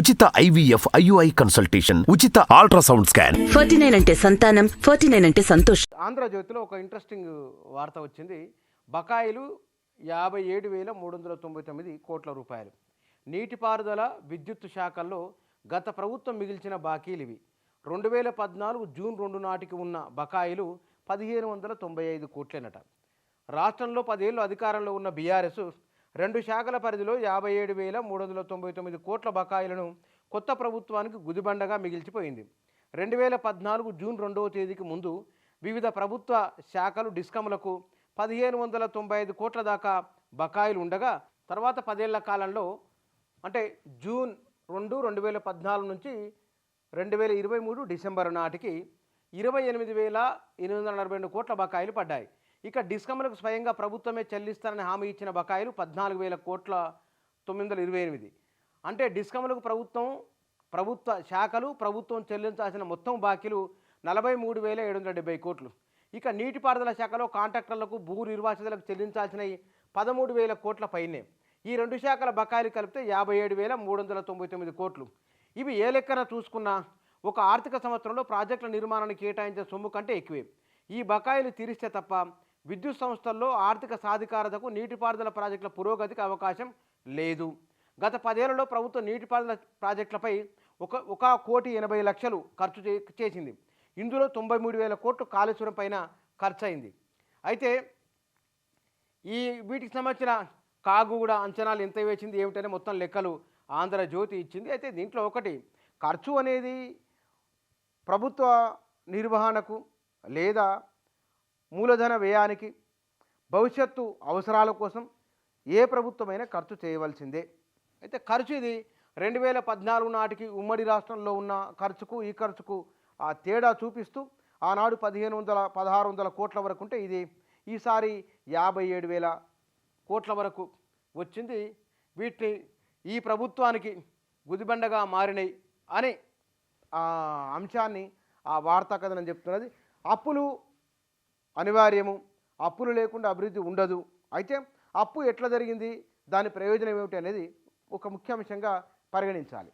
ఉచిత IVF IUI consultation, ఉచిత ultrasound scan. 49 అంటే సంతానం, 49 అంటే సంతోషం. ఆంధ్రజ్యోతిలో ఒక ఇంట్రెస్టింగ్ వార్త వచ్చింది. బకాయిలు 57,399 కోట్ల రూపాయలు. నీటిపారుదల, విద్యుత్ శాఖల్లో గత ప్రభుత్వం మిగిల్చిన బాకీలు ఇవి. 2014 జూన్ 2 నాటికి ఉన్న బకాయిలు 1,595 కోట్లేనట. రాష్ట్రంలో 10 ఏళ్ళు అధికారంలో ఉన్న బీఆర్ఎస్ 2 శాఖల పరిధిలో 57,399 కోట్ల బకాయిలను కొత్త ప్రభుత్వానికి గుదిబండగా మిగిల్చిపోయింది. 2014 జూన్ 2వ తేదీకి ముందు వివిధ ప్రభుత్వ శాఖలు డిస్కమ్లకు 1,595 కోట్ల దాకా బకాయిలు ఉండగా, తర్వాత 10 ఏళ్ల కాలంలో అంటే జూన్ 2, 2014 నుంచి 2023 డిసెంబర్ నాటికి 28,842 కోట్ల బకాయిలు పడ్డాయి. ఇక డిస్కమ్లకు స్వయంగా ప్రభుత్వమే చెల్లిస్తానని హామీ ఇచ్చిన బకాయిలు 14,000 కోట్ల 928. అంటే డిస్కమ్లకు ప్రభుత్వ శాఖలు ప్రభుత్వం చెల్లించాల్సిన మొత్తం బాకీలు 43,770 కోట్లు. ఇక నీటిపారుదల శాఖలో కాంట్రాక్టర్లకు, భూ నిర్వాసితులకు చెల్లించాల్సిన 13,000 కోట్ల పైనే. ఈ 2 శాఖల బకాయిలు కలిపితే 57,399 కోట్లు. ఇవి ఏ లెక్కన చూసుకున్నా ఒక ఆర్థిక సంవత్సరంలో ప్రాజెక్టుల నిర్మాణానికి కేటాయించే సొమ్ము కంటే ఎక్కువే. ఈ బకాయిలు తీరిస్తే తప్ప విద్యుత్ సంస్థల్లో ఆర్థిక సాధికారతకు, నీటిపారుదల ప్రాజెక్టుల పురోగతికి అవకాశం లేదు. గత 10 ఏళ్లలో ప్రభుత్వం నీటిపారుదల ప్రాజెక్టులపై 1,80,00,000 ఖర్చు చేసింది. ఇందులో 93,000 కోట్లు కాళేశ్వరం పైన ఖర్చు అయింది. అయితే వీటికి సంబంధించిన కాగు కూడా అంచనాలు ఎంత వేసింది ఏమిటనే మొత్తం లెక్కలు ఆంధ్రజ్యోతి ఇచ్చింది. అయితే దీంట్లో ఒకటి, ఖర్చు అనేది ప్రభుత్వ నిర్వహణకు లేదా మూలధన వ్యయానికి, భవిష్యత్తు అవసరాల కోసం ఏ ప్రభుత్వమైనా ఖర్చు చేయవలసిందే. అయితే ఖర్చు ఇది 2014 నాటికి ఉమ్మడి రాష్ట్రంలో ఉన్న ఖర్చుకు ఈ ఖర్చుకు ఆ తేడా చూపిస్తూ ఆనాడు 1,500-1,600 కోట్ల వరకు ఉంటే ఇది ఈసారి 57,000 కోట్ల వరకు వచ్చింది. వీటిని ఈ ప్రభుత్వానికి గుదిబండగా మారినాయి అని అంశాన్ని ఆ వార్తా కథనం చెప్తున్నది. అప్పులు అనివార్యము, అప్పులు లేకుండా అభివృద్ధి ఉండదు. అయితే అప్పు ఎట్లా జరిగింది, దాని ప్రయోజనం ఏమిటి అనేది ఒక ముఖ్యాంశంగా పరిగణించాలి.